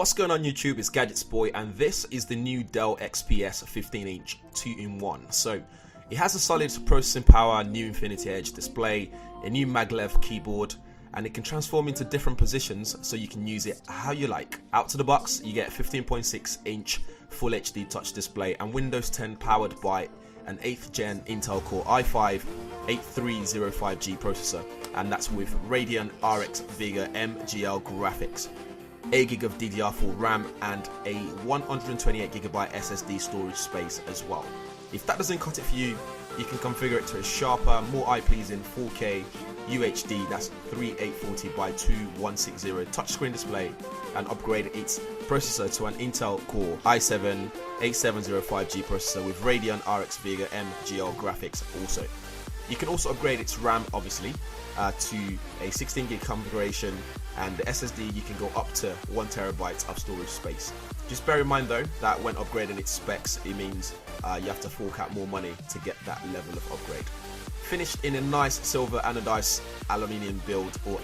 What's going on YouTube, it's Gadget's boy, and this is the new Dell XPS 15-inch 2-in-1. So it has a solid processing power, new Infinity Edge display, a new maglev keyboard, and it can transform into different positions so you can use it how you like. Out to the box, you get a 15.6-inch Full HD touch display and Windows 10 powered by an 8th gen Intel Core i5-8305G processor, and that's with Radeon RX Vega MGL graphics, 8GB of DDR4 RAM and a 128GB SSD storage space as well. If that doesn't cut it for you, you can configure it to a sharper, more eye-pleasing 4K UHD, that's 3840 by 2160 touchscreen display, and upgrade its processor to an Intel Core i7-8705G processor with Radeon RX Vega MGL graphics also. You can also upgrade its RAM, obviously, to a 16GB configuration, and the SSD you can go up to 1TB of storage space. Just bear in mind though that when upgrading its specs, it means you have to fork out more money to get that level of upgrade. Finished in a nice silver anodized aluminum build for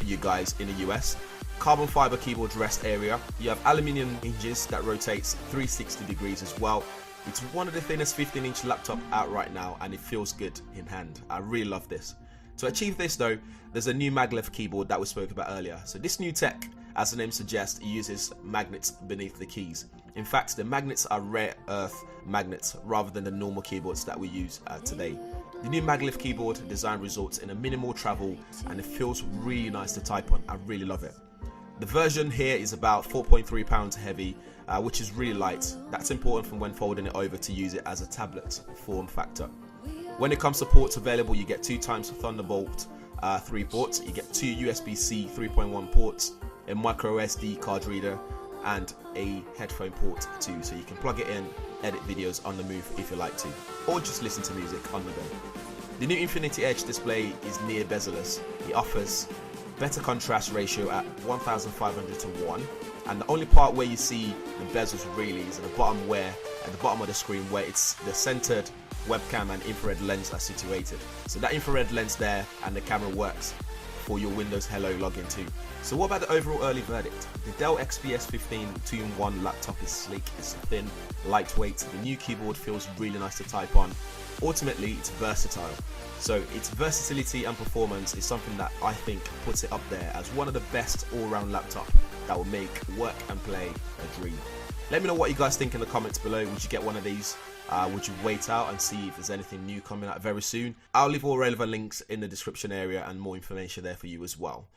you guys in the US. Carbon fiber keyboard rest area. You have aluminum hinges that rotates 360 degrees as well. It's one of the thinnest 15-inch laptop out right now, and it feels good in hand. I really love this. To achieve this though, there's a new maglev keyboard that we spoke about earlier. So this new tech, as the name suggests, uses magnets beneath the keys. In fact, the magnets are rare earth magnets rather than the normal keyboards that we use today. The new maglev keyboard design results in a minimal travel, and it feels really nice to type on. I really love it. The version here is about 4.3 pounds heavy, which is really light. That's important from when folding it over to use it as a tablet form factor. When it comes to ports available, you get 2 times Thunderbolt 3 ports, you get 2 USB-C 3.1 ports, a micro SD card reader, and a headphone port too, so you can plug it in, edit videos on the move if you like to, or just listen to music on the go. The new Infinity Edge display is near bezel-less. It offers better contrast ratio at 1500 to 1, and the only part where you see the bezels really is at the bottom of the screen where it's the centered webcam and infrared lens are situated. So that infrared lens there and the camera works for your Windows Hello login too. So what about the overall early verdict? The Dell XPS 15 2-in-1 laptop is sleek, it's thin, lightweight, the new keyboard feels really nice to type on. Ultimately, it's versatile. So its versatility and performance is something that I think puts it up there as one of the best all-round laptop that will make work and play a dream. Let me know what you guys think in the comments below. Would you get one of these? Would you wait out and see if there's anything new coming out very soon? I'll leave all relevant links in the description area and more information there for you as well.